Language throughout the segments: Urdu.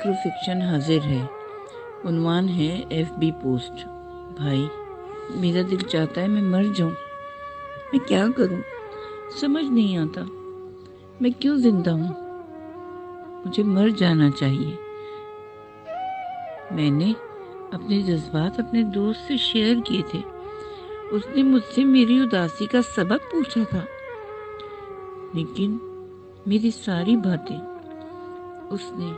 میکرو فکشن حاضر ہے۔ عنوان ہے FB پوسٹ۔ بھائی، میرا دل چاہتا ہے میں مر جاؤں۔ میں کیا کروں؟ سمجھ نہیں آتا میں کیوں زندہ ہوں۔ مجھے مر جانا چاہیے۔ میں نے اپنے جذبات اپنے دوست سے شیئر کیے تھے۔ اس نے مجھ سے میری اداسی کا سبب پوچھا تھا، لیکن میری ساری باتیں اس نے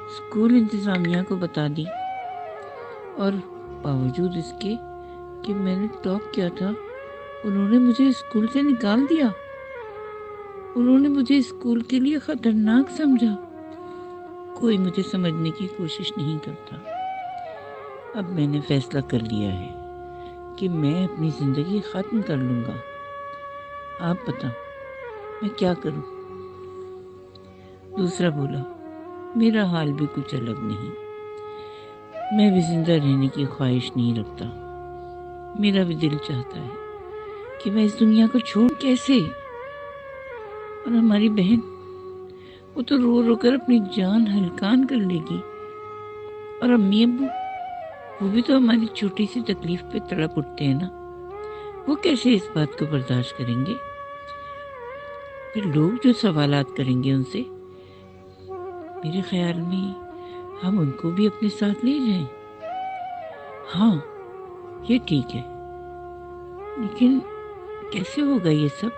اسکول انتظامیہ کو بتا دی، اور باوجود اس کے کہ میں نے ٹاپ کیا تھا، انہوں نے مجھے اسکول سے نکال دیا۔ انہوں نے مجھے اسکول کے لیے خطرناک سمجھا۔ کوئی مجھے سمجھنے کی کوشش نہیں کرتا۔ اب میں نے فیصلہ کر لیا ہے کہ میں اپنی زندگی ختم کر لوں گا۔ آپ بتا میں کیا کروں؟ دوسرا بولا، میرا حال بھی کچھ الگ نہیں۔ میں بھی زندہ رہنے کی خواہش نہیں رکھتا۔ میرا بھی دل چاہتا ہے کہ میں اس دنیا کو چھوڑ کیسے۔ اور ہماری بہن، وہ تو رو رو کر اپنی جان ہلکان کر لے گی۔ اور امی ابو، وہ بھی تو ہماری چھوٹی سی تکلیف پہ تڑپ اٹھتے ہیں نا۔ وہ کیسے اس بات کو برداشت کریں گے؟ پھر لوگ جو سوالات کریں گے ان سے، میرے خیال میں ہم ان کو بھی اپنے ساتھ لے جائیں۔ ہاں، یہ ٹھیک ہے، لیکن کیسے ہوگا یہ سب؟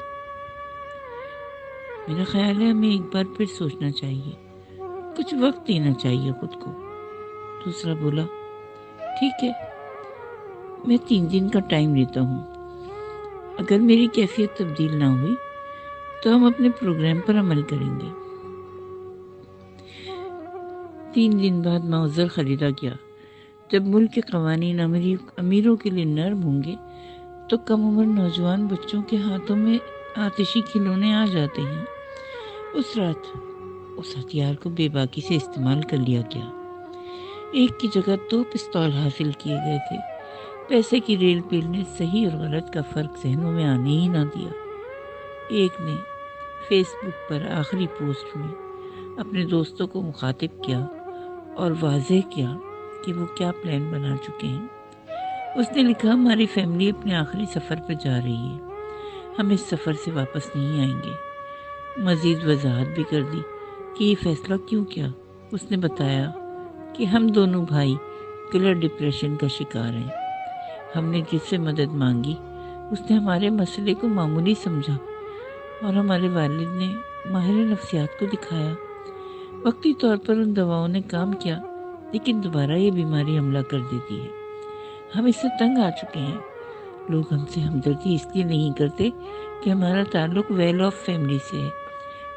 میرا خیال ہے ہمیں ایک بار پھر سوچنا چاہیے، کچھ وقت دینا چاہیے خود کو۔ دوسرا بولا، ٹھیک ہے، میں 3 دن کا ٹائم لیتا ہوں۔ اگر میری کیفیت تبدیل نہ ہوئی تو ہم اپنے پروگرام پر عمل کریں گے۔ 3 دن بعد معذر خریدا گیا۔ جب ملک کے قوانین امیروں کے لیے نرم ہوں گے تو کم عمر نوجوان بچوں کے ہاتھوں میں آتشی کھلونے آ جاتے ہیں۔ اس رات اس ہتھیار کو بے باکی سے استعمال کر لیا گیا۔ ایک کی جگہ 2 پستول حاصل کیے گئے تھے۔ پیسے کی ریل پیل نے صحیح اور غلط کا فرق ذہنوں میں آنے ہی نہ دیا۔ ایک نے فیس بک پر آخری پوسٹ میں اپنے دوستوں کو مخاطب کیا اور واضح کیا کہ وہ کیا پلان بنا چکے ہیں۔ اس نے لکھا، ہماری فیملی اپنے آخری سفر پر جا رہی ہے۔ ہم اس سفر سے واپس نہیں آئیں گے۔ مزید وضاحت بھی کر دی کہ یہ فیصلہ کیوں کیا۔ اس نے بتایا کہ ہم دونوں بھائی کلر ڈپریشن کا شکار ہیں۔ ہم نے جس سے مدد مانگی اس نے ہمارے مسئلے کو معمولی سمجھا، اور ہمارے والد نے ماہر نفسیات کو دکھایا۔ وقتی طور پر ان دواؤں نے کام کیا، لیکن دوبارہ یہ بیماری حملہ کر دیتی ہے۔ ہم اس سے تنگ آ چکے ہیں۔ لوگ ہم سے ہمدردی اس لیے نہیں کرتے کہ ہمارا تعلق ویل آف فیملی سے ہے۔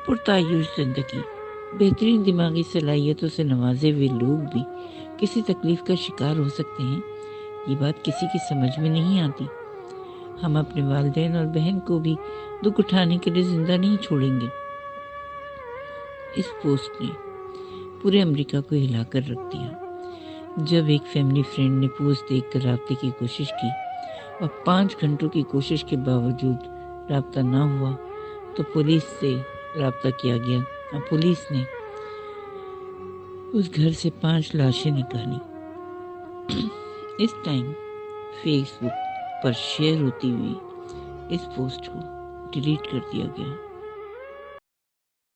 پرتعیش زندگی، بہترین دماغی صلاحیتوں سے نوازے ہوئے لوگ بھی کسی تکلیف کا شکار ہو سکتے ہیں۔ یہ بات کسی کی سمجھ میں نہیں آتی۔ ہم اپنے والدین اور بہن کو بھی دکھ اٹھانے کے لیے زندہ نہیں چھوڑیں گے۔ اس پوسٹ نے پورے امریکہ کو ہلا کر رکھ دیا۔ جب ایک فیملی فرینڈ نے پوسٹ دیکھ کر رابطے کی کوشش کی اور 5 گھنٹوں کی کوشش کے باوجود رابطہ نہ ہوا تو پولیس سے رابطہ کیا گیا، اور پولیس نے اس گھر سے 5 لاشیں نکالی۔ اس ٹائم فیس بک پر شیئر ہوتی ہوئی اس پوسٹ کو ڈیلیٹ کر دیا گیا۔